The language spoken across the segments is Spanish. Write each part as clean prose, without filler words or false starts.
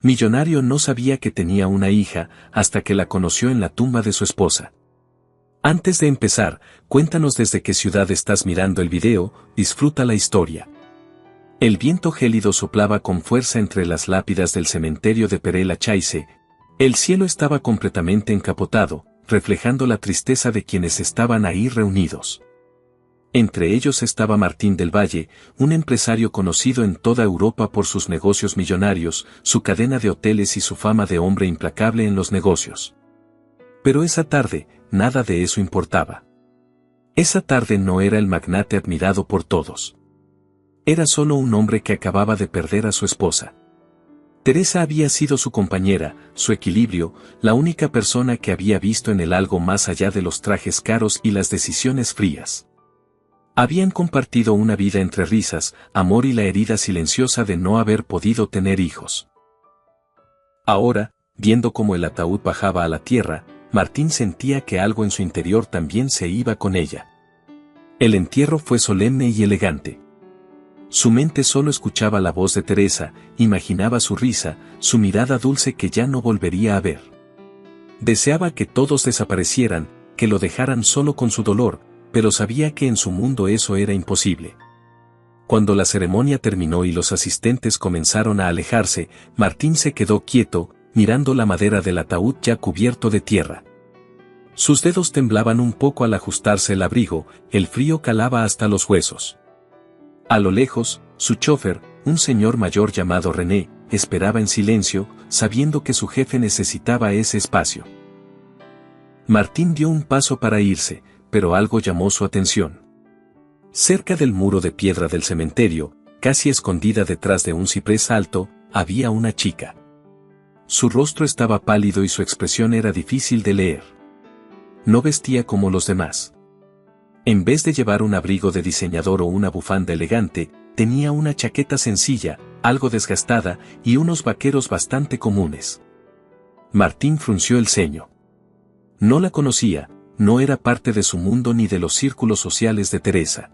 Millonario no sabía que tenía una hija hasta que la conoció en la tumba de su esposa. Antes de empezar, cuéntanos desde qué ciudad estás mirando el video, disfruta la historia. El viento gélido soplaba con fuerza entre las lápidas del cementerio de Père Lachaise. El cielo estaba completamente encapotado, reflejando la tristeza de quienes estaban ahí reunidos. Entre ellos estaba Martín del Valle, un empresario conocido en toda Europa por sus negocios millonarios, su cadena de hoteles y su fama de hombre implacable en los negocios. Pero esa tarde, nada de eso importaba. Esa tarde no era el magnate admirado por todos. Era solo un hombre que acababa de perder a su esposa. Teresa había sido su compañera, su equilibrio, la única persona que había visto en él algo más allá de los trajes caros y las decisiones frías. Habían compartido una vida entre risas, amor y la herida silenciosa de no haber podido tener hijos. Ahora, viendo cómo el ataúd bajaba a la tierra, Martín sentía que algo en su interior también se iba con ella. El entierro fue solemne y elegante. Su mente solo escuchaba la voz de Teresa, imaginaba su risa, su mirada dulce que ya no volvería a ver. Deseaba que todos desaparecieran, que lo dejaran solo con su dolor, pero sabía que en su mundo eso era imposible. Cuando la ceremonia terminó y los asistentes comenzaron a alejarse, Martín se quedó quieto, mirando la madera del ataúd ya cubierto de tierra. Sus dedos temblaban un poco al ajustarse el abrigo, el frío calaba hasta los huesos. A lo lejos, su chofer, un señor mayor llamado René, esperaba en silencio, sabiendo que su jefe necesitaba ese espacio. Martín dio un paso para irse, pero algo llamó su atención. Cerca del muro de piedra del cementerio, casi escondida detrás de un ciprés alto, había una chica. Su rostro estaba pálido y su expresión era difícil de leer. No vestía como los demás. En vez de llevar un abrigo de diseñador o una bufanda elegante, tenía una chaqueta sencilla, algo desgastada, y unos vaqueros bastante comunes. Martín frunció el ceño. No la conocía, no era parte de su mundo ni de los círculos sociales de Teresa.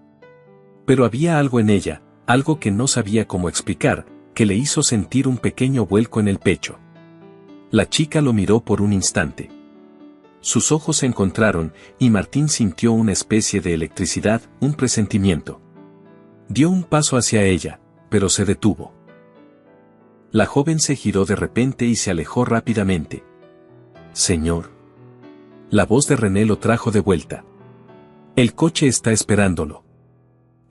Pero había algo en ella, algo que no sabía cómo explicar, que le hizo sentir un pequeño vuelco en el pecho. La chica lo miró por un instante. Sus ojos se encontraron, y Martín sintió una especie de electricidad, un presentimiento. Dio un paso hacia ella, pero se detuvo. La joven se giró de repente y se alejó rápidamente. «Señor». La voz de René lo trajo de vuelta. «El coche está esperándolo».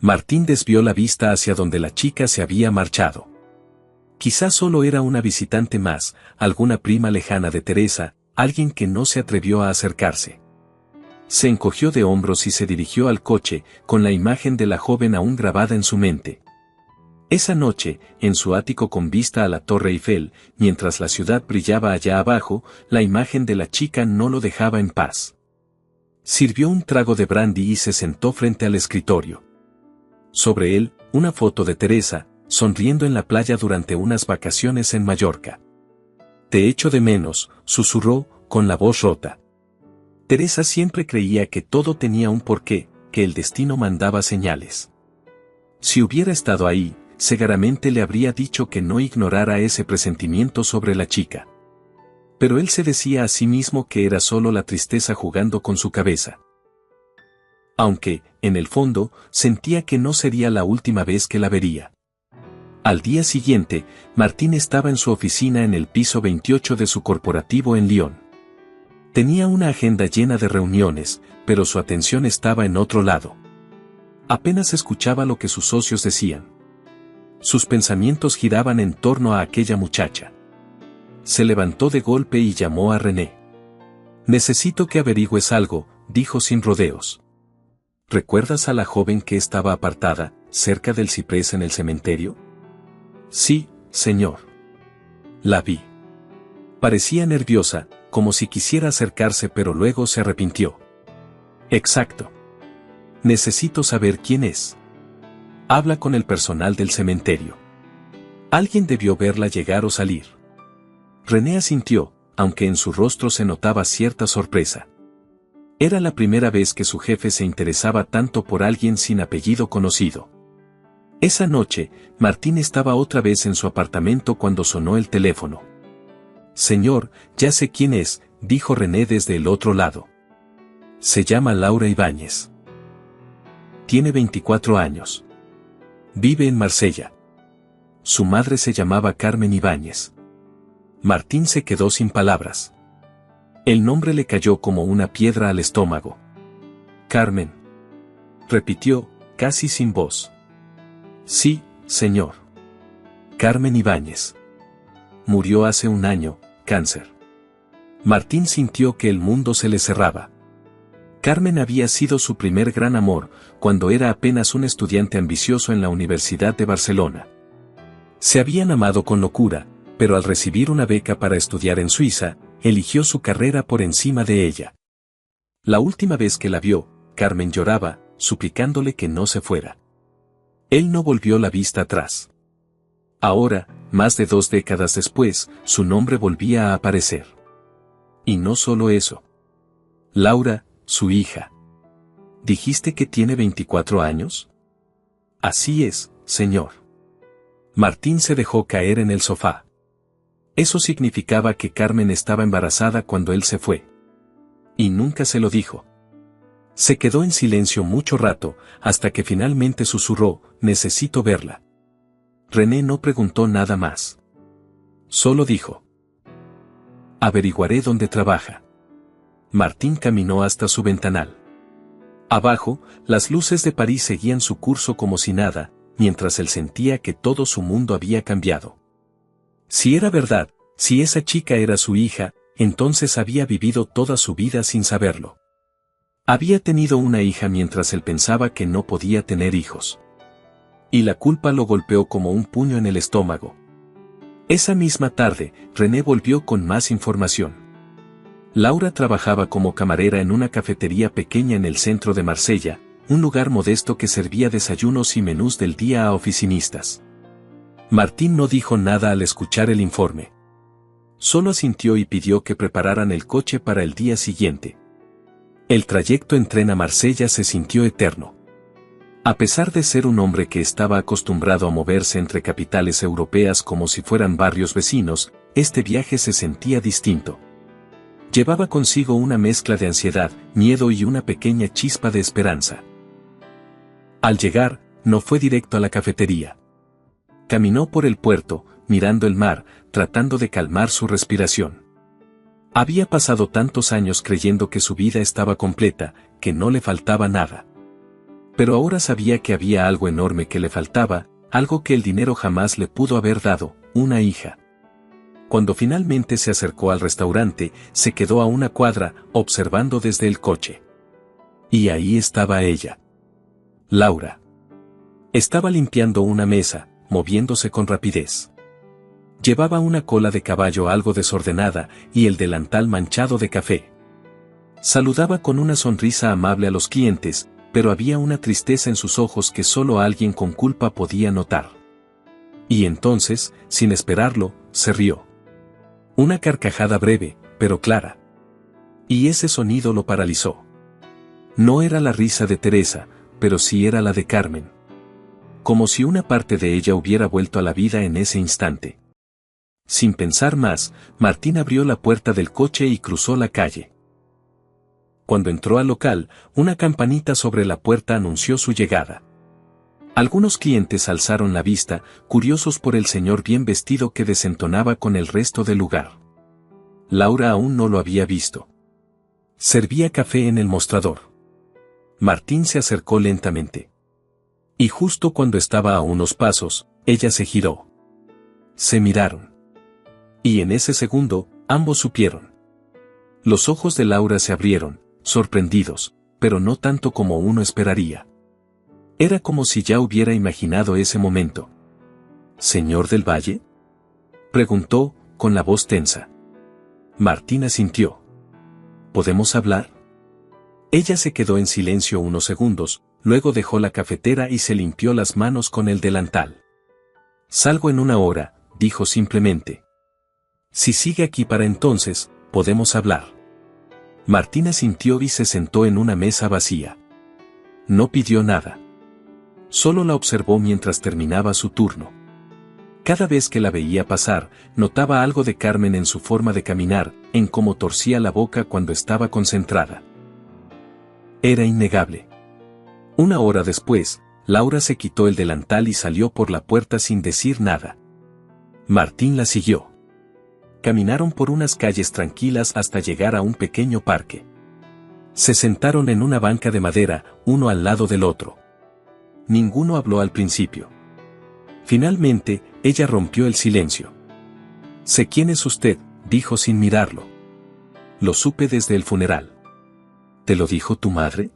Martín desvió la vista hacia donde la chica se había marchado. Quizás solo era una visitante más, alguna prima lejana de Teresa, alguien que no se atrevió a acercarse. Se encogió de hombros y se dirigió al coche, con la imagen de la joven aún grabada en su mente. Esa noche, en su ático con vista a la Torre Eiffel, mientras la ciudad brillaba allá abajo, la imagen de la chica no lo dejaba en paz. Sirvió un trago de brandy y se sentó frente al escritorio. Sobre él, una foto de Teresa, sonriendo en la playa durante unas vacaciones en Mallorca. «Te echo de menos», susurró, con la voz rota. Teresa siempre creía que todo tenía un porqué, que el destino mandaba señales. Si hubiera estado ahí, seguramente le habría dicho que no ignorara ese presentimiento sobre la chica. Pero él se decía a sí mismo que era solo la tristeza jugando con su cabeza. Aunque, en el fondo, sentía que no sería la última vez que la vería. Al día siguiente, Martín estaba en su oficina en el piso 28 de su corporativo en Lyon. Tenía una agenda llena de reuniones, pero su atención estaba en otro lado. Apenas escuchaba lo que sus socios decían. Sus pensamientos giraban en torno a aquella muchacha. Se levantó de golpe y llamó a René. «Necesito que averigües algo», dijo sin rodeos. «¿Recuerdas a la joven que estaba apartada, cerca del ciprés en el cementerio?» «Sí, señor. La vi. Parecía nerviosa, como si quisiera acercarse pero luego se arrepintió». «Exacto. Necesito saber quién es. Habla con el personal del cementerio. Alguien debió verla llegar o salir». René asintió, aunque en su rostro se notaba cierta sorpresa. Era la primera vez que su jefe se interesaba tanto por alguien sin apellido conocido. Esa noche, Martín estaba otra vez en su apartamento cuando sonó el teléfono. Señor, ya sé quién es, dijo René desde el otro lado. Se llama Laura Ibáñez. Tiene 24 años. Vive en Marsella. Su madre se llamaba Carmen Ibáñez. Martín se quedó sin palabras. El nombre le cayó como una piedra al estómago. Carmen. Repitió, casi sin voz. Sí, señor. Carmen Ibáñez. Murió hace un año, cáncer. Martín sintió que el mundo se le cerraba. Carmen había sido su primer gran amor, cuando era apenas un estudiante ambicioso en la Universidad de Barcelona. Se habían amado con locura, pero al recibir una beca para estudiar en Suiza, eligió su carrera por encima de ella. La última vez que la vio, Carmen lloraba, suplicándole que no se fuera. Él no volvió la vista atrás. Ahora, más de 2 décadas después, su nombre volvía a aparecer. Y no solo eso. Laura, su hija. ¿Dijiste que tiene 24 años? Así es, señor. Martín se dejó caer en el sofá. Eso significaba que Carmen estaba embarazada cuando él se fue. Y nunca se lo dijo. Se quedó en silencio mucho rato, hasta que finalmente susurró, necesito verla. René no preguntó nada más. Solo dijo. Averiguaré dónde trabaja. Martín caminó hasta su ventanal. Abajo, las luces de París seguían su curso como si nada, mientras él sentía que todo su mundo había cambiado. Si era verdad, si esa chica era su hija, entonces había vivido toda su vida sin saberlo. Había tenido una hija mientras él pensaba que no podía tener hijos. Y la culpa lo golpeó como un puño en el estómago. Esa misma tarde, René volvió con más información. Laura trabajaba como camarera en una cafetería pequeña en el centro de Marsella, un lugar modesto que servía desayunos y menús del día a oficinistas. Martín no dijo nada al escuchar el informe. Solo asintió y pidió que prepararan el coche para el día siguiente. El trayecto en tren a Marsella se sintió eterno. A pesar de ser un hombre que estaba acostumbrado a moverse entre capitales europeas como si fueran barrios vecinos, este viaje se sentía distinto. Llevaba consigo una mezcla de ansiedad, miedo y una pequeña chispa de esperanza. Al llegar, no fue directo a la cafetería. Caminó por el puerto, mirando el mar, tratando de calmar su respiración. Había pasado tantos años creyendo que su vida estaba completa, que no le faltaba nada. Pero ahora sabía que había algo enorme que le faltaba, algo que el dinero jamás le pudo haber dado, una hija. Cuando finalmente se acercó al restaurante, se quedó a una cuadra, observando desde el coche. Y ahí estaba ella. Laura. Estaba limpiando una mesa, moviéndose con rapidez. Llevaba una cola de caballo algo desordenada y el delantal manchado de café. Saludaba con una sonrisa amable a los clientes, pero había una tristeza en sus ojos que solo alguien con culpa podía notar. Y entonces, sin esperarlo, se rió. Una carcajada breve, pero clara. Y ese sonido lo paralizó. No era la risa de Teresa, pero sí era la de Carmen. Como si una parte de ella hubiera vuelto a la vida en ese instante. Sin pensar más, Martín abrió la puerta del coche y cruzó la calle. Cuando entró al local, una campanita sobre la puerta anunció su llegada. Algunos clientes alzaron la vista, curiosos por el señor bien vestido que desentonaba con el resto del lugar. Laura aún no lo había visto. Servía café en el mostrador. Martín se acercó lentamente. Y justo cuando estaba a unos pasos, ella se giró. Se miraron. Y en ese segundo, ambos supieron. Los ojos de Laura se abrieron, sorprendidos, pero no tanto como uno esperaría. Era como si ya hubiera imaginado ese momento. ¿Señor del Valle?, preguntó, con la voz tensa. Martín asintió. ¿Podemos hablar? Ella se quedó en silencio unos segundos, luego dejó la cafetera y se limpió las manos con el delantal. Salgo en 1 hora, dijo simplemente. Si sigue aquí para entonces, podemos hablar. Martín asintió y se sentó en una mesa vacía. No pidió nada. Solo la observó mientras terminaba su turno. Cada vez que la veía pasar, notaba algo de Carmen en su forma de caminar, en cómo torcía la boca cuando estaba concentrada. Era innegable. Una hora después, Laura se quitó el delantal y salió por la puerta sin decir nada. Martín la siguió. Caminaron por unas calles tranquilas hasta llegar a un pequeño parque. Se sentaron en una banca de madera, uno al lado del otro. Ninguno habló al principio. Finalmente, ella rompió el silencio. «Sé quién es usted», dijo sin mirarlo. «Lo supe desde el funeral». «¿Te lo dijo tu madre?»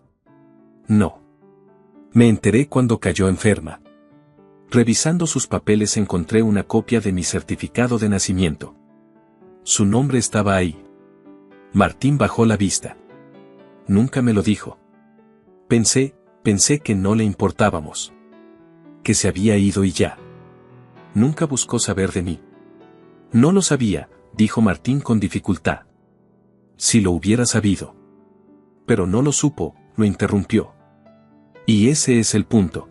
«No. Me enteré cuando cayó enferma. Revisando sus papeles encontré una copia de mi certificado de nacimiento. Su nombre estaba ahí». Martín bajó la vista. «Nunca me lo dijo. Pensé que no le importábamos. Que se había ido y ya. Nunca buscó saber de mí». «No lo sabía», dijo Martín con dificultad. «Si lo hubiera sabido». «Pero no lo supo», lo interrumpió. «Y ese es el punto.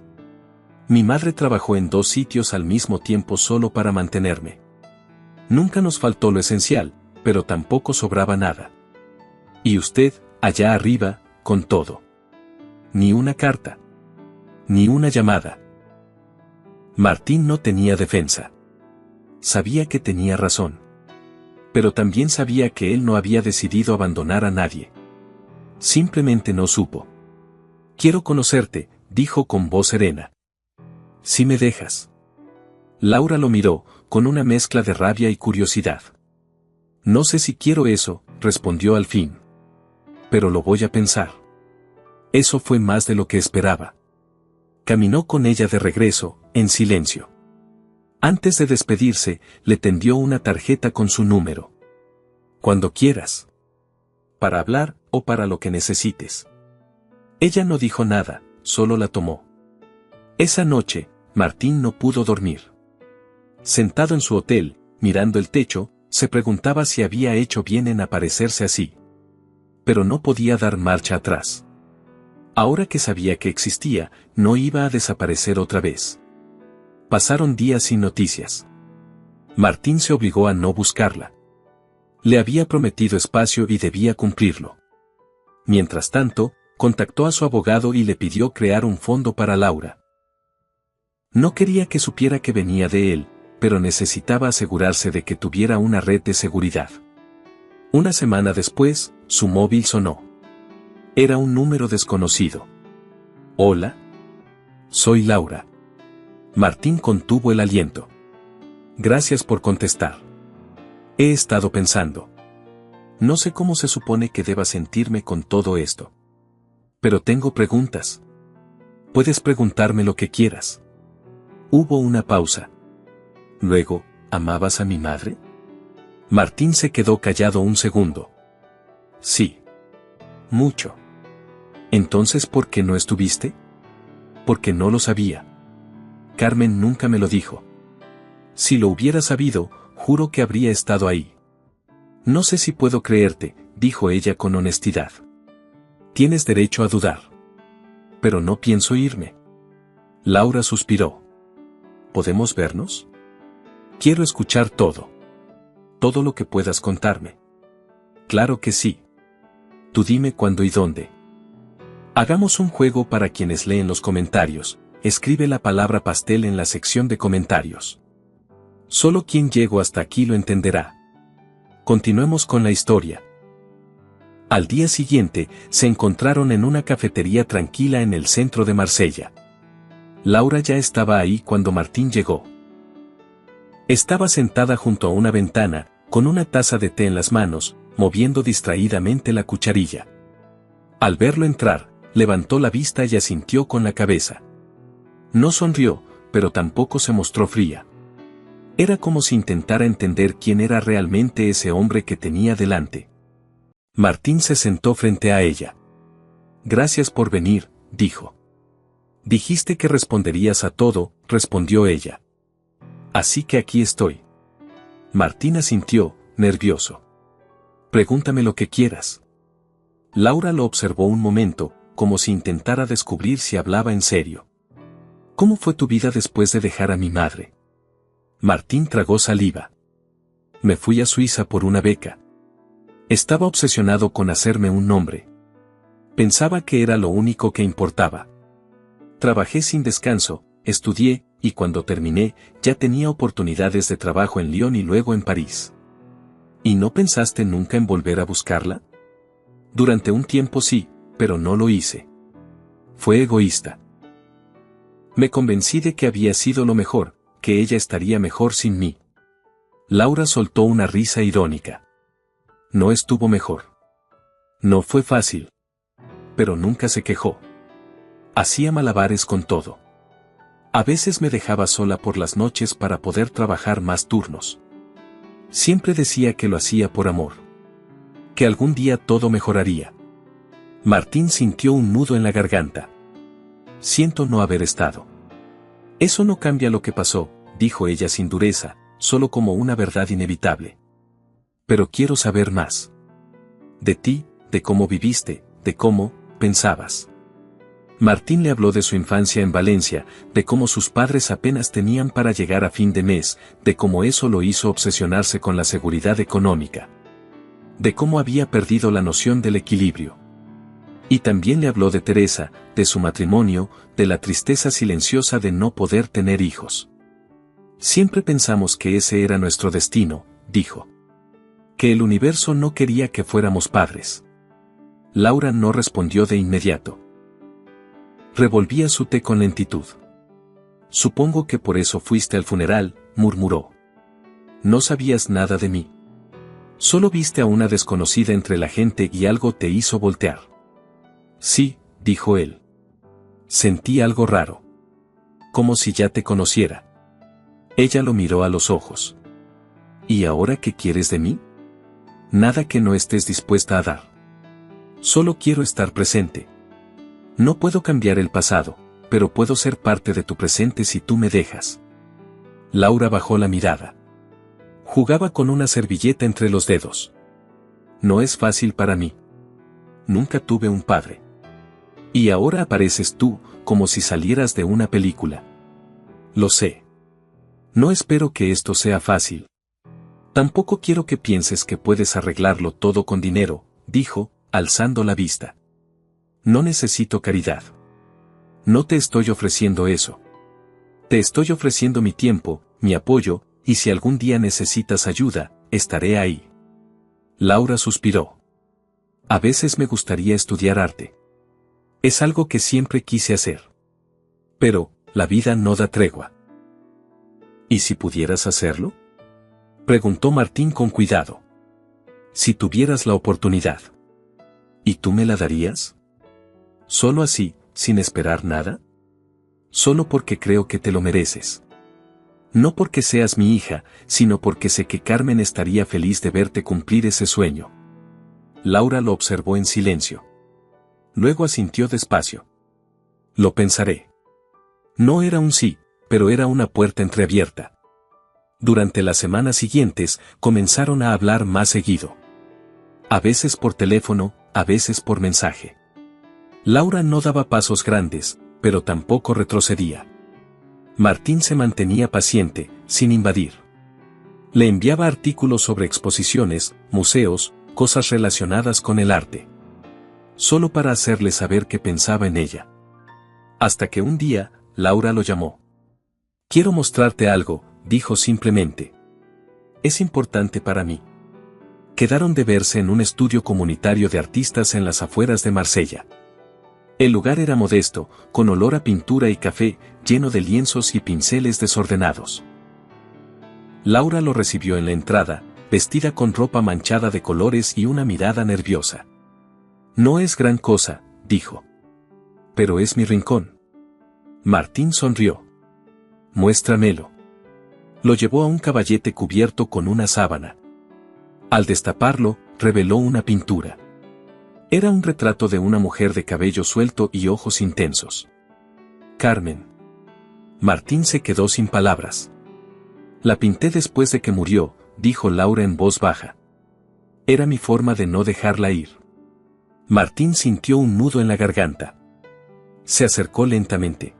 Mi madre trabajó en 2 sitios al mismo tiempo solo para mantenerme. Nunca nos faltó lo esencial, pero tampoco sobraba nada. Y usted, allá arriba, con todo. Ni una carta. Ni una llamada». Martín no tenía defensa. Sabía que tenía razón. Pero también sabía que él no había decidido abandonar a nadie. Simplemente no supo. «Quiero conocerte», dijo con voz serena. «Si me dejas». Laura lo miró, con una mezcla de rabia y curiosidad. «No sé si quiero eso», respondió al fin. «Pero lo voy a pensar». Eso fue más de lo que esperaba. Caminó con ella de regreso, en silencio. Antes de despedirse, le tendió una tarjeta con su número. «Cuando quieras. Para hablar, o para lo que necesites». Ella no dijo nada, solo la tomó. Esa noche, Martín no pudo dormir. Sentado en su hotel, mirando el techo, se preguntaba si había hecho bien en aparecerse así. Pero no podía dar marcha atrás. Ahora que sabía que existía, no iba a desaparecer otra vez. Pasaron días sin noticias. Martín se obligó a no buscarla. Le había prometido espacio y debía cumplirlo. Mientras tanto, contactó a su abogado y le pidió crear un fondo para Laura. No quería que supiera que venía de él, pero necesitaba asegurarse de que tuviera una red de seguridad. Una semana después, su móvil sonó. Era un número desconocido. «Hola. Soy Laura». Martín contuvo el aliento. «Gracias por contestar. He estado pensando. No sé cómo se supone que deba sentirme con todo esto. Pero tengo preguntas. Puedes preguntarme lo que quieras». Hubo una pausa. Luego, ¿amabas a mi madre? Martín se quedó callado un segundo. «Sí. Mucho». «Entonces, ¿por qué no estuviste?» «Porque no lo sabía. Carmen nunca me lo dijo. Si lo hubiera sabido, juro que habría estado ahí». «No sé si puedo creerte», dijo ella con honestidad. «Tienes derecho a dudar. Pero no pienso irme». Laura suspiró. «¿Podemos vernos? Quiero escuchar todo. Todo lo que puedas contarme». «Claro que sí. Tú dime cuándo y dónde». Hagamos un juego para quienes leen los comentarios. Escribe la palabra pastel en la sección de comentarios. Solo quien llegó hasta aquí lo entenderá. Continuemos con la historia. Al día siguiente, se encontraron en una cafetería tranquila en el centro de Marsella. Laura ya estaba ahí cuando Martín llegó. Estaba sentada junto a una ventana, con una taza de té en las manos, moviendo distraídamente la cucharilla. Al verlo entrar, levantó la vista y asintió con la cabeza. No sonrió, pero tampoco se mostró fría. Era como si intentara entender quién era realmente ese hombre que tenía delante. Martín se sentó frente a ella. «Gracias por venir», dijo. «Dijiste que responderías a todo», respondió ella. «Así que aquí estoy». Martín asintió, nervioso. «Pregúntame lo que quieras». Laura lo observó un momento, como si intentara descubrir si hablaba en serio. ¿Cómo fue tu vida después de dejar a mi madre? Martín tragó saliva. Me fui a Suiza por una beca. Estaba obsesionado con hacerme un nombre. Pensaba que era lo único que importaba. Trabajé sin descanso, estudié, y cuando terminé, ya tenía oportunidades de trabajo en Lyon y luego en París. ¿Y no pensaste nunca en volver a buscarla? Durante un tiempo sí, pero no lo hice. Fue egoísta. Me convencí de que había sido lo mejor, que ella estaría mejor sin mí. Laura soltó una risa irónica. No estuvo mejor. No fue fácil. Pero nunca se quejó. Hacía malabares con todo. A veces me dejaba sola por las noches para poder trabajar más turnos. Siempre decía que lo hacía por amor. Que algún día todo mejoraría. Martín sintió un nudo en la garganta. Siento no haber estado. Eso no cambia lo que pasó, dijo ella sin dureza, solo como una verdad inevitable. Pero quiero saber más. De ti, de cómo viviste, de cómo pensabas. Martín le habló de su infancia en Valencia, de cómo sus padres apenas tenían para llegar a fin de mes, de cómo eso lo hizo obsesionarse con la seguridad económica. De cómo había perdido la noción del equilibrio. Y también le habló de Teresa, de su matrimonio, de la tristeza silenciosa de no poder tener hijos. Siempre pensamos que ese era nuestro destino, dijo. Que el universo no quería que fuéramos padres. Laura no respondió de inmediato. Revolvía su té con lentitud. Supongo que por eso fuiste al funeral, murmuró. No sabías nada de mí. Solo viste a una desconocida entre la gente y algo te hizo voltear. Sí, dijo él. Sentí algo raro. Como si ya te conociera. Ella lo miró a los ojos. ¿Y ahora qué quieres de mí? Nada que no estés dispuesta a dar. Solo quiero estar presente. No puedo cambiar el pasado, pero puedo ser parte de tu presente si tú me dejas. Laura bajó la mirada. Jugaba con una servilleta entre los dedos. No es fácil para mí. Nunca tuve un padre. Y ahora apareces tú, como si salieras de una película. Lo sé. No espero que esto sea fácil. Tampoco quiero que pienses que puedes arreglarlo todo con dinero, dijo, alzando la vista. No necesito caridad. No te estoy ofreciendo eso. Te estoy ofreciendo mi tiempo, mi apoyo, y si algún día necesitas ayuda, estaré ahí. Laura suspiró. A veces me gustaría estudiar arte. Es algo que siempre quise hacer. Pero, la vida no da tregua. ¿Y si pudieras hacerlo? Preguntó Martín con cuidado. Si tuvieras la oportunidad. ¿Y tú me la darías? ¿Solo así, sin esperar nada? Solo porque creo que te lo mereces. No porque seas mi hija, sino porque sé que Carmen estaría feliz de verte cumplir ese sueño. Laura lo observó en silencio. Luego asintió despacio. Lo pensaré. No era un sí, pero era una puerta entreabierta. Durante las semanas siguientes, comenzaron a hablar más seguido. A veces por teléfono, a veces por mensaje. Laura no daba pasos grandes, pero tampoco retrocedía. Martín se mantenía paciente, sin invadir. Le enviaba artículos sobre exposiciones, museos, cosas relacionadas con el arte. Solo para hacerle saber que pensaba en ella. Hasta que un día, Laura lo llamó. Quiero mostrarte algo, dijo simplemente. Es importante para mí. Quedaron de verse en un estudio comunitario de artistas en las afueras de Marsella. El lugar era modesto, con olor a pintura y café, lleno de lienzos y pinceles desordenados. Laura lo recibió en la entrada, vestida con ropa manchada de colores y una mirada nerviosa. No es gran cosa, dijo. Pero es mi rincón. Martín sonrió. Muéstramelo. Lo llevó a un caballete cubierto con una sábana. Al destaparlo, reveló una pintura. Era un retrato de una mujer de cabello suelto y ojos intensos. Carmen. Martín se quedó sin palabras. La pinté después de que murió, dijo Laura en voz baja. Era mi forma de no dejarla ir. Martín sintió un nudo en la garganta. Se acercó lentamente.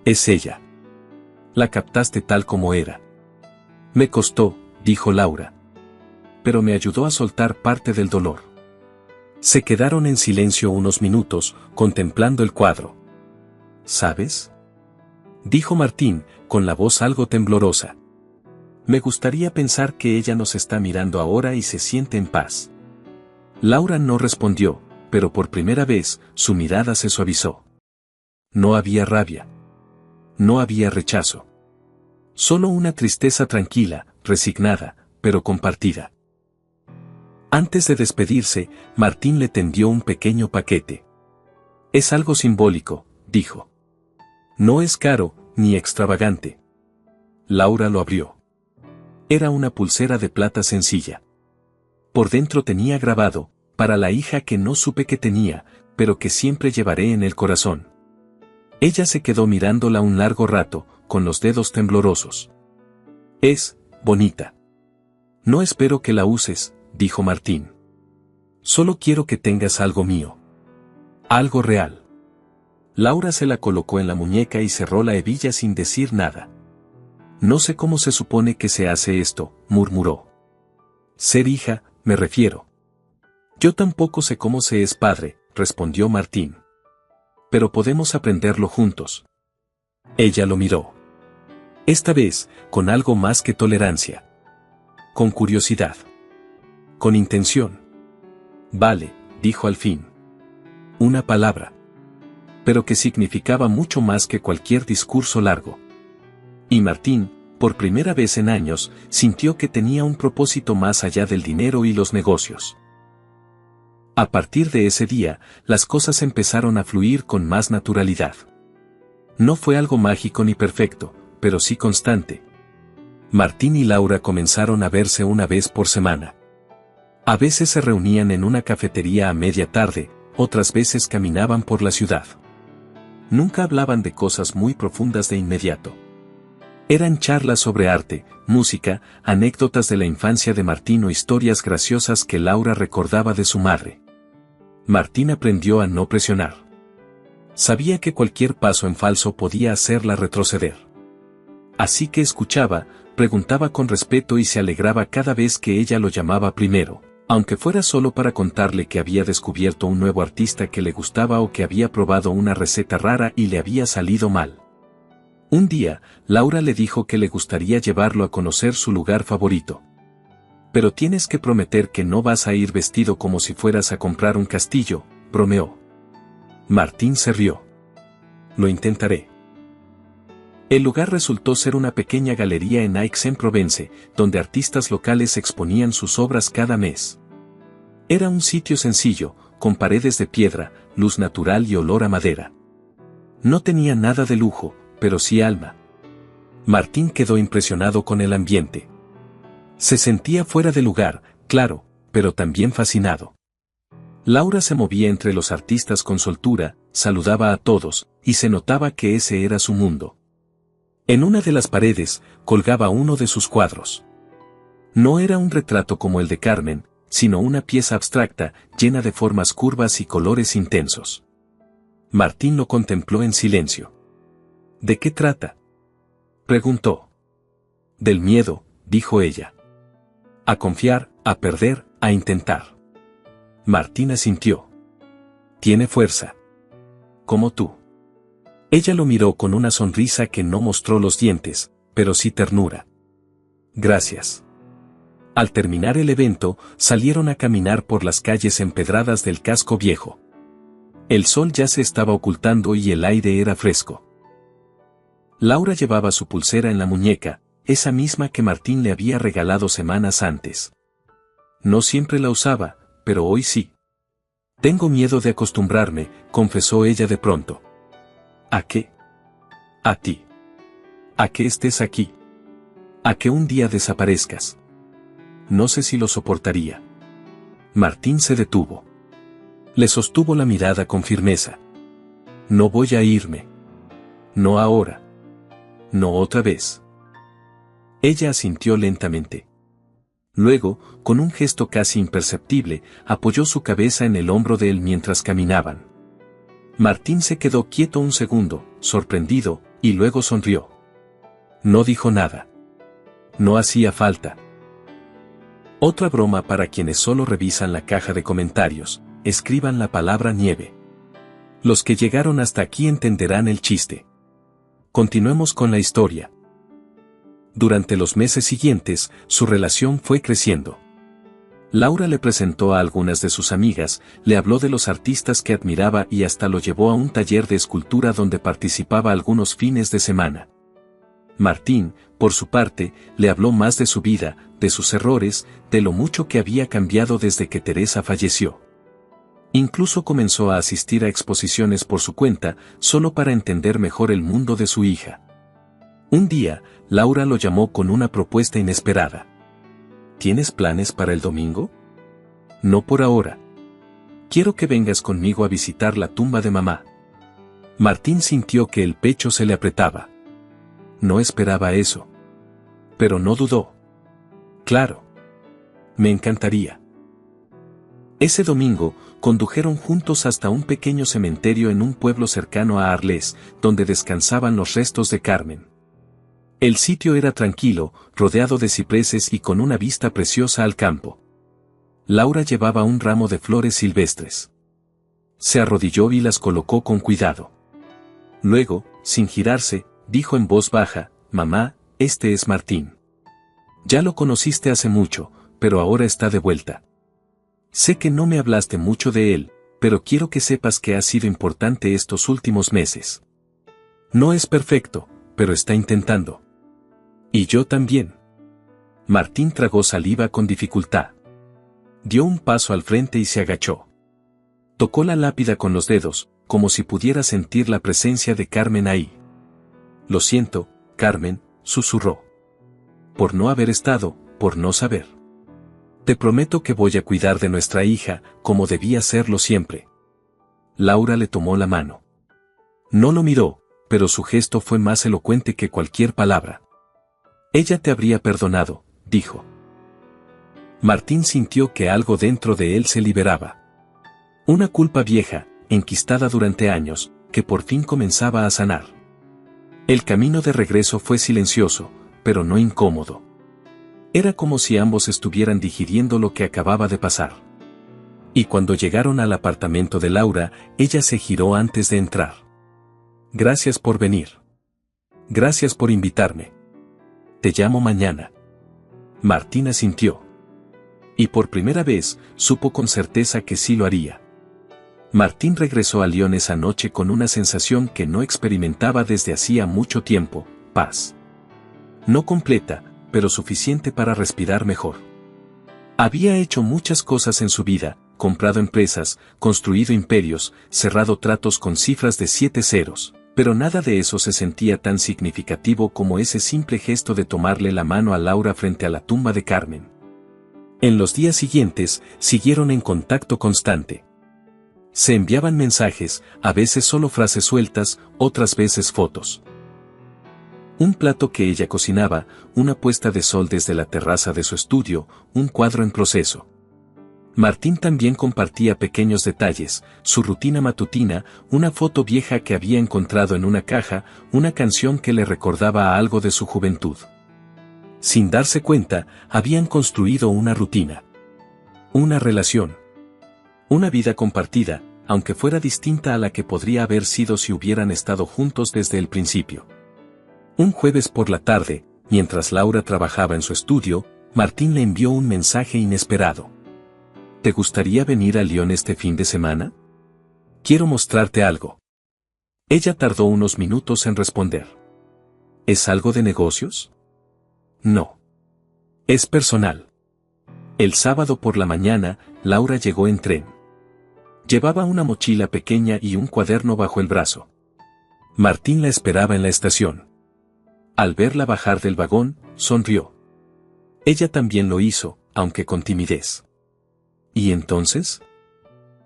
Es ella. La captaste tal como era. Me costó, dijo Laura. Pero me ayudó a soltar parte del dolor. Se quedaron en silencio unos minutos, contemplando el cuadro. ¿Sabes?, dijo Martín, con la voz algo temblorosa. Me gustaría pensar que ella nos está mirando ahora y se siente en paz. Laura no respondió, pero por primera vez, su mirada se suavizó. No había rabia. No había rechazo. Solo una tristeza tranquila, resignada, pero compartida. Antes de despedirse, Martín le tendió un pequeño paquete. Es algo simbólico, dijo. No es caro, ni extravagante. Laura lo abrió. Era una pulsera de plata sencilla. Por dentro tenía grabado, para la hija que no supe que tenía, pero que siempre llevaré en el corazón. Ella se quedó mirándola un largo rato, con los dedos temblorosos. Es bonita. No espero que la uses, dijo Martín. Solo quiero que tengas algo mío. Algo real. Laura se la colocó en la muñeca y cerró la hebilla sin decir nada. No sé cómo se supone que se hace esto, murmuró. Ser hija, me refiero. Yo tampoco sé cómo se es padre, respondió Martín. Pero podemos aprenderlo juntos. Ella lo miró. Esta vez, con algo más que tolerancia. Con curiosidad. Con intención. Vale, dijo al fin. Una palabra. Pero que significaba mucho más que cualquier discurso largo. Y Martín, por primera vez en años, sintió que tenía un propósito más allá del dinero y los negocios. A partir de ese día, las cosas empezaron a fluir con más naturalidad. No fue algo mágico ni perfecto, pero sí constante. Martín y Laura comenzaron a verse una vez por semana. A veces se reunían en una cafetería a media tarde, otras veces caminaban por la ciudad. Nunca hablaban de cosas muy profundas de inmediato. Eran charlas sobre arte, música, anécdotas de la infancia de Martín o historias graciosas que Laura recordaba de su madre. Martín aprendió a no presionar. Sabía que cualquier paso en falso podía hacerla retroceder. Así que escuchaba, preguntaba con respeto y se alegraba cada vez que ella lo llamaba primero, aunque fuera solo para contarle que había descubierto un nuevo artista que le gustaba o que había probado una receta rara y le había salido mal. Un día, Laura le dijo que le gustaría llevarlo a conocer su lugar favorito. Pero tienes que prometer que no vas a ir vestido como si fueras a comprar un castillo, bromeó. Martín se rió. Lo intentaré. El lugar resultó ser una pequeña galería en Aix-en-Provence, donde artistas locales exponían sus obras cada mes. Era un sitio sencillo, con paredes de piedra, luz natural y olor a madera. No tenía nada de lujo, pero sí alma. Martín quedó impresionado con el ambiente. Se sentía fuera de lugar, claro, pero también fascinado. Laura se movía entre los artistas con soltura, saludaba a todos, y se notaba que ese era su mundo. En una de las paredes, colgaba uno de sus cuadros. No era un retrato como el de Carmen, sino una pieza abstracta, llena de formas curvas y colores intensos. Martín lo contempló en silencio. ¿De qué trata?, preguntó. Del miedo, dijo ella. A confiar, a perder, a intentar. Martín asintió. Tiene fuerza. Como tú. Ella lo miró con una sonrisa que no mostró los dientes, pero sí ternura. Gracias. Al terminar el evento, salieron a caminar por las calles empedradas del casco viejo. El sol ya se estaba ocultando y el aire era fresco. Laura llevaba su pulsera en la muñeca, esa misma que Martín le había regalado semanas antes. No siempre la usaba, pero hoy sí. Tengo miedo de acostumbrarme, confesó ella de pronto. ¿A qué? A ti. A que estés aquí. A que un día desaparezcas. No sé si lo soportaría. Martín se detuvo. Le sostuvo la mirada con firmeza. No voy a irme. No ahora. No otra vez. Ella asintió lentamente. Luego, con un gesto casi imperceptible, apoyó su cabeza en el hombro de él mientras caminaban. Martín se quedó quieto un segundo, sorprendido, Y luego sonrió. No dijo nada. No hacía falta. Otra broma para quienes solo revisan la caja de comentarios: escriban la palabra nieve. Los que llegaron hasta aquí entenderán el chiste. Continuemos con la historia. Durante los meses siguientes, su relación fue creciendo. Laura le presentó a algunas de sus amigas, le habló de los artistas que admiraba y hasta lo llevó a un taller de escultura donde participaba algunos fines de semana. Martín, por su parte, le habló más de su vida, de sus errores, de lo mucho que había cambiado desde que Teresa falleció. Incluso comenzó a asistir a exposiciones por su cuenta, solo para entender mejor el mundo de su hija. Un día, Laura lo llamó con una propuesta inesperada. ¿Tienes planes para el domingo? No por ahora. Quiero que vengas conmigo a visitar la tumba de mamá. Martín sintió que el pecho se le apretaba. No esperaba eso. Pero no dudó. Claro. Me encantaría. Ese domingo, condujeron juntos hasta un pequeño cementerio en un pueblo cercano a Arles, donde descansaban los restos de Carmen. El sitio era tranquilo, rodeado de cipreses y con una vista preciosa al campo. Laura llevaba un ramo de flores silvestres. Se arrodilló y las colocó con cuidado. Luego, sin girarse, dijo en voz baja: «Mamá, este es Martín. Ya lo conociste hace mucho, pero ahora está de vuelta. Sé que no me hablaste mucho de él, pero quiero que sepas que ha sido importante estos últimos meses. No es perfecto, pero está intentando. Y yo también». Martín tragó saliva con dificultad. Dio un paso al frente y se agachó. Tocó la lápida con los dedos, como si pudiera sentir la presencia de Carmen ahí. «Lo siento, Carmen», susurró. «Por no haber estado, por no saber. Te prometo que voy a cuidar de nuestra hija, como debía hacerlo siempre». Laura le tomó la mano. No lo miró, pero su gesto fue más elocuente que cualquier palabra. «Ella te habría perdonado», dijo. Martín sintió que algo dentro de él se liberaba. Una culpa vieja, enquistada durante años, que por fin comenzaba a sanar. El camino de regreso fue silencioso, pero no incómodo. Era como si ambos estuvieran digiriendo lo que acababa de pasar. Y cuando llegaron al apartamento de Laura, ella se giró antes de entrar. «Gracias por venir. Gracias por invitarme. Te llamo mañana». Martín asintió. Y por primera vez, supo con certeza que sí lo haría. Martín regresó a Lyon esa noche con una sensación que no experimentaba desde hacía mucho tiempo: paz. No completa, pero suficiente para respirar mejor. Había hecho muchas cosas en su vida: comprado empresas, construido imperios, cerrado tratos con cifras de 7 ceros. Pero nada de eso se sentía tan significativo como ese simple gesto de tomarle la mano a Laura frente a la tumba de Carmen. En los días siguientes, siguieron en contacto constante. Se enviaban mensajes, a veces solo frases sueltas, otras veces fotos. Un plato que ella cocinaba, una puesta de sol desde la terraza de su estudio, un cuadro en proceso. Martín también compartía pequeños detalles: su rutina matutina, una foto vieja que había encontrado en una caja, una canción que le recordaba algo de su juventud. Sin darse cuenta, habían construido una rutina. Una relación. Una vida compartida, aunque fuera distinta a la que podría haber sido si hubieran estado juntos desde el principio. Un jueves por la tarde, mientras Laura trabajaba en su estudio, Martín le envió un mensaje inesperado. ¿Te gustaría venir a Lyon este fin de semana? Quiero mostrarte algo. Ella tardó unos minutos en responder. ¿Es algo de negocios? No. Es personal. El sábado por la mañana, Laura llegó en tren. Llevaba una mochila pequeña y un cuaderno bajo el brazo. Martín la esperaba en la estación. Al verla bajar del vagón, sonrió. Ella también lo hizo, aunque con timidez. ¿Y entonces?,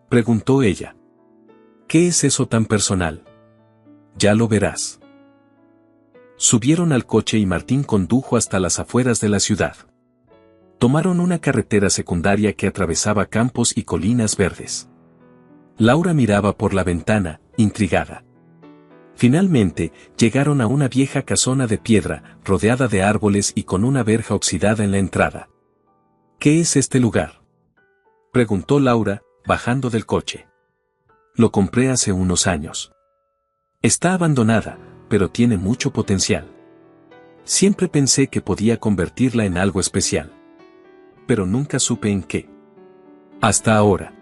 preguntó ella. ¿Qué es eso tan personal? Ya lo verás. Subieron al coche y Martín condujo hasta las afueras de la ciudad. Tomaron una carretera secundaria que atravesaba campos y colinas verdes. Laura miraba por la ventana, intrigada. Finalmente, llegaron a una vieja casona de piedra, rodeada de árboles y con una verja oxidada en la entrada. ¿Qué es este lugar?, preguntó Laura, bajando del coche. Lo compré hace unos años. Está abandonada, pero tiene mucho potencial. Siempre pensé que podía convertirla en algo especial. Pero nunca supe en qué. Hasta ahora.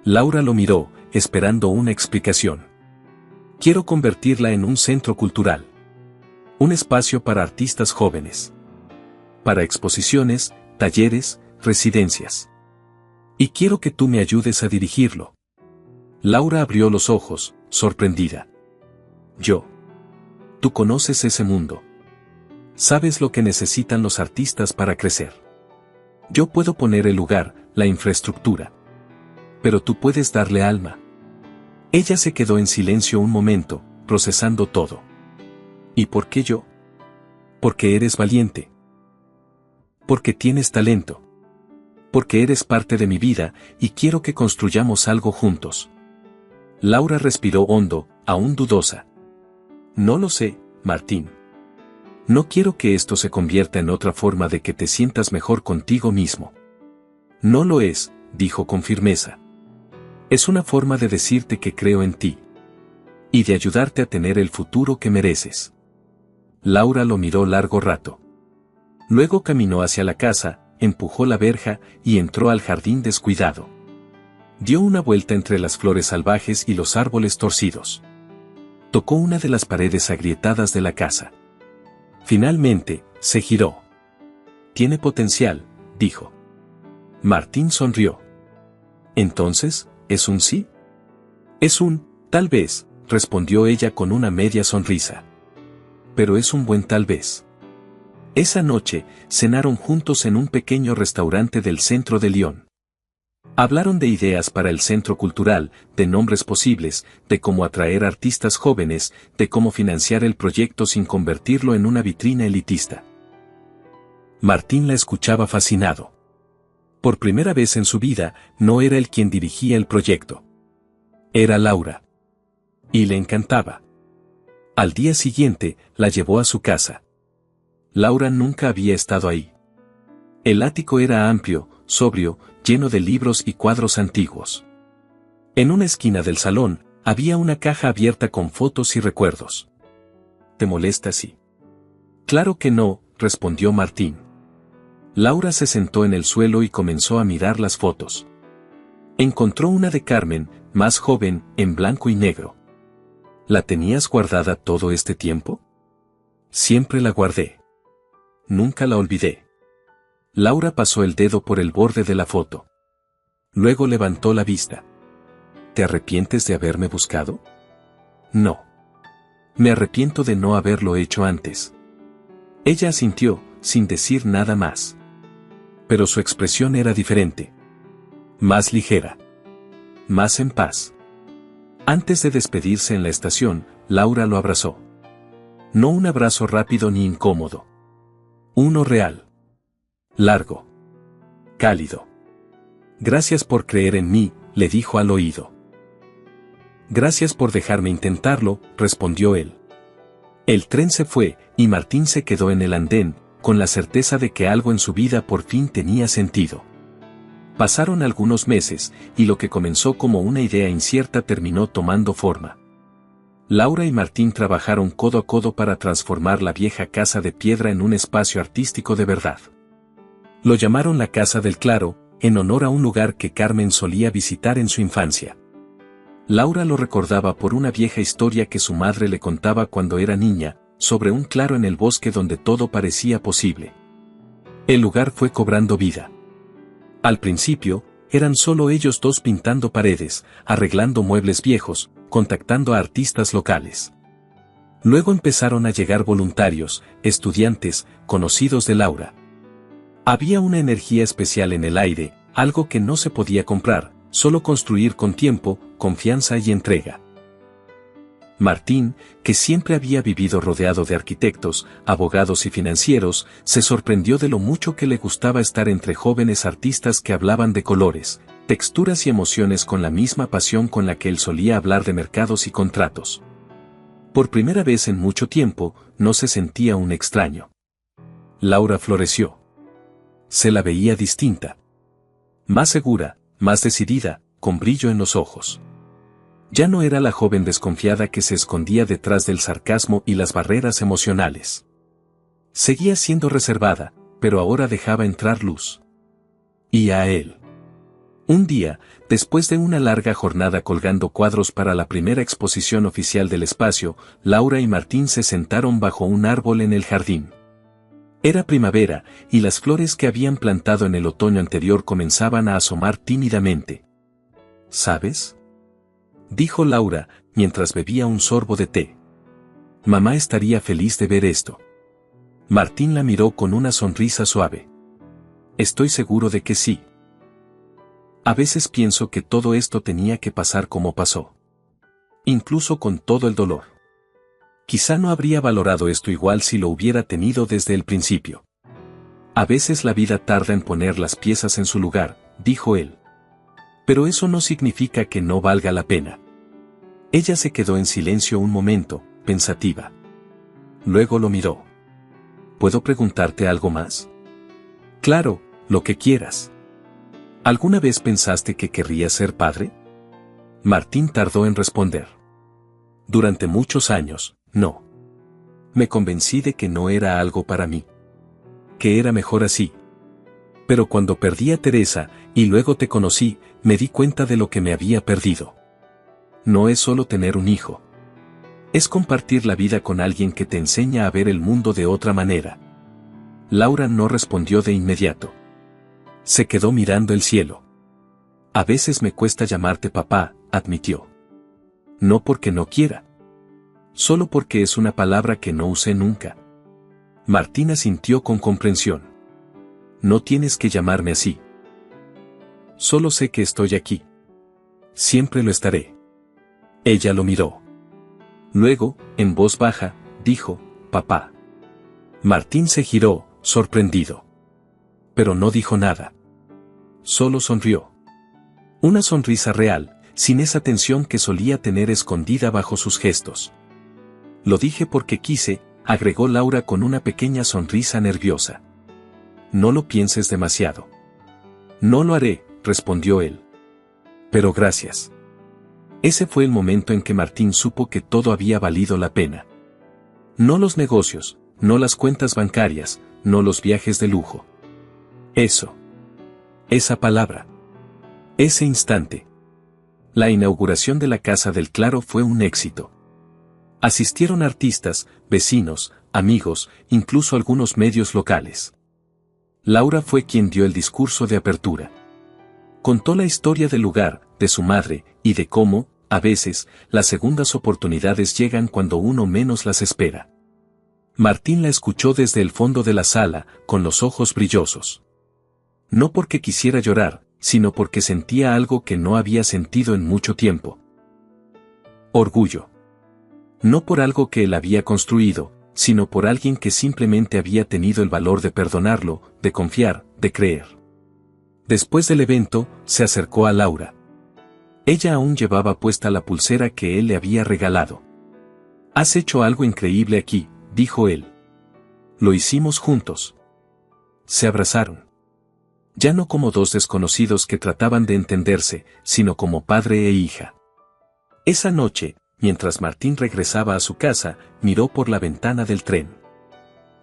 Laura lo miró, esperando una explicación. Quiero convertirla en un centro cultural. Un espacio para artistas jóvenes. Para exposiciones, talleres, residencias. Y quiero que tú me ayudes a dirigirlo. Laura abrió los ojos, sorprendida. Yo. Tú conoces ese mundo. Sabes lo que necesitan los artistas para crecer. Yo puedo poner el lugar, la infraestructura. Pero tú puedes darle alma. Ella se quedó en silencio un momento, procesando todo. ¿Y por qué yo? Porque eres valiente. Porque tienes talento. Porque eres parte de mi vida, y quiero que construyamos algo juntos. Laura respiró hondo, aún dudosa. No lo sé, Martín. No quiero que esto se convierta en otra forma de que te sientas mejor contigo mismo. No lo es, dijo con firmeza. Es una forma de decirte que creo en ti. Y de ayudarte a tener el futuro que mereces. Laura lo miró largo rato. Luego caminó hacia la casa, empujó la verja y entró al jardín descuidado. Dio una vuelta entre las flores salvajes y los árboles torcidos. Tocó una de las paredes agrietadas de la casa. Finalmente, se giró. Tiene potencial, dijo. Martín sonrió. Entonces, ¿es un sí? Es un, tal vez, respondió ella con una media sonrisa. Pero es un buen tal vez. Esa noche, cenaron juntos en un pequeño restaurante del centro de Lyon. Hablaron de ideas para el centro cultural, de nombres posibles, de cómo atraer artistas jóvenes, de cómo financiar el proyecto sin convertirlo en una vitrina elitista. Martín la escuchaba fascinado. Por primera vez en su vida, no era él quien dirigía el proyecto. Era Laura. Y le encantaba. Al día siguiente, la llevó a su casa. Laura nunca había estado ahí. El ático era amplio, sobrio, lleno de libros y cuadros antiguos. En una esquina del salón, había una caja abierta con fotos y recuerdos. ¿Te molesta si? Claro que no, respondió Martín. Laura se sentó en el suelo y comenzó a mirar las fotos. Encontró una de Carmen, más joven, en blanco y negro. ¿La tenías guardada todo este tiempo? Siempre la guardé. Nunca la olvidé. Laura pasó el dedo por el borde de la foto. Luego levantó la vista. ¿Te arrepientes de haberme buscado? No. Me arrepiento de no haberlo hecho antes. Ella asintió, sin decir nada más. Pero su expresión era diferente. Más ligera. Más en paz. Antes de despedirse en la estación, Laura lo abrazó. No un abrazo rápido ni incómodo. Uno real. Largo. Cálido. Gracias por creer en mí, le dijo al oído. Gracias por dejarme intentarlo, respondió él. El tren se fue, y Martín se quedó en el andén, con la certeza de que algo en su vida por fin tenía sentido. Pasaron algunos meses, y lo que comenzó como una idea incierta terminó tomando forma. Laura y Martín trabajaron codo a codo para transformar la vieja casa de piedra en un espacio artístico de verdad. Lo llamaron la Casa del Claro, en honor a un lugar que Carmen solía visitar en su infancia. Laura lo recordaba por una vieja historia que su madre le contaba cuando era niña, sobre un claro en el bosque donde todo parecía posible. El lugar fue cobrando vida. Al principio, eran solo ellos dos pintando paredes, arreglando muebles viejos, contactando a artistas locales. Luego empezaron a llegar voluntarios, estudiantes, conocidos de Laura. Había una energía especial en el aire, algo que no se podía comprar, solo construir con tiempo, confianza y entrega. Martín, que siempre había vivido rodeado de arquitectos, abogados y financieros, se sorprendió de lo mucho que le gustaba estar entre jóvenes artistas que hablaban de colores, texturas y emociones con la misma pasión con la que él solía hablar de mercados y contratos. Por primera vez en mucho tiempo, no se sentía un extraño. Laura floreció. Se la veía distinta. Más segura, más decidida, con brillo en los ojos. Ya no era la joven desconfiada que se escondía detrás del sarcasmo y las barreras emocionales. Seguía siendo reservada, pero ahora dejaba entrar luz. Y a él. Un día, después de una larga jornada colgando cuadros para la primera exposición oficial del espacio, Laura y Martín se sentaron bajo un árbol en el jardín. Era primavera, y las flores que habían plantado en el otoño anterior comenzaban a asomar tímidamente. ¿Sabes?, dijo Laura, mientras bebía un sorbo de té. Mamá estaría feliz de ver esto. Martín la miró con una sonrisa suave. Estoy seguro de que sí. A veces pienso que todo esto tenía que pasar como pasó. Incluso con todo el dolor. Quizá no habría valorado esto igual si lo hubiera tenido desde el principio. A veces la vida tarda en poner las piezas en su lugar, dijo él. Pero eso no significa que no valga la pena. Ella se quedó en silencio un momento, pensativa. Luego lo miró. ¿Puedo preguntarte algo más? Claro, lo que quieras. ¿Alguna vez pensaste que querrías ser padre? Martín tardó en responder. Durante muchos años, no. Me convencí de que no era algo para mí. Que era mejor así. Pero cuando perdí a Teresa, y luego te conocí, me di cuenta de lo que me había perdido. No es solo tener un hijo. Es compartir la vida con alguien que te enseña a ver el mundo de otra manera. Laura no respondió de inmediato. Se quedó mirando el cielo. A veces me cuesta llamarte papá, admitió. No porque no quiera. Solo porque es una palabra que no usé nunca. Martín asintió con comprensión. No tienes que llamarme así. Solo sé que estoy aquí. Siempre lo estaré. Ella lo miró. Luego, en voz baja, dijo, papá. Martín se giró, sorprendido. Pero no dijo nada. Solo sonrió. Una sonrisa real, sin esa tensión que solía tener escondida bajo sus gestos. Lo dije porque quise, agregó Laura con una pequeña sonrisa nerviosa. No lo pienses demasiado. No lo haré, respondió él. Pero gracias. Ese fue el momento en que Martín supo que todo había valido la pena. No los negocios, no las cuentas bancarias, no los viajes de lujo. Eso. Esa palabra. Ese instante. La inauguración de la Casa del Claro fue un éxito. Asistieron artistas, vecinos, amigos, incluso algunos medios locales. Laura fue quien dio el discurso de apertura. Contó la historia del lugar, de su madre, y de cómo, a veces, las segundas oportunidades llegan cuando uno menos las espera. Martín la escuchó desde el fondo de la sala, con los ojos brillosos. No porque quisiera llorar, sino porque sentía algo que no había sentido en mucho tiempo. Orgullo. No por algo que él había construido, sino por alguien que simplemente había tenido el valor de perdonarlo, de confiar, de creer. Después del evento, se acercó a Laura. Ella aún llevaba puesta la pulsera que él le había regalado. «Has hecho algo increíble aquí», dijo él. «Lo hicimos juntos». Se abrazaron. Ya no como dos desconocidos que trataban de entenderse, sino como padre e hija. Esa noche, mientras Martín regresaba a su casa, miró por la ventana del tren.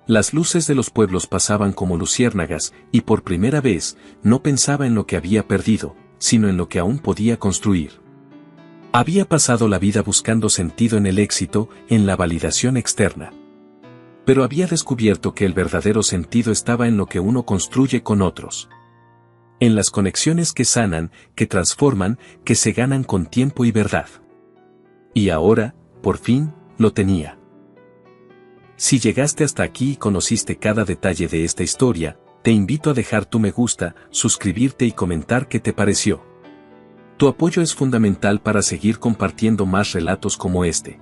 Las luces de los pueblos pasaban como luciérnagas, y por primera vez, no pensaba en lo que había perdido, sino en lo que aún podía construir. Había pasado la vida buscando sentido en el éxito, en la validación externa. Pero había descubierto que el verdadero sentido estaba en lo que uno construye con otros. En las conexiones que sanan, que transforman, que se ganan con tiempo y verdad. Y ahora, por fin, lo tenía. Si llegaste hasta aquí y conociste cada detalle de esta historia, te invito a dejar tu me gusta, suscribirte y comentar qué te pareció. Tu apoyo es fundamental para seguir compartiendo más relatos como este.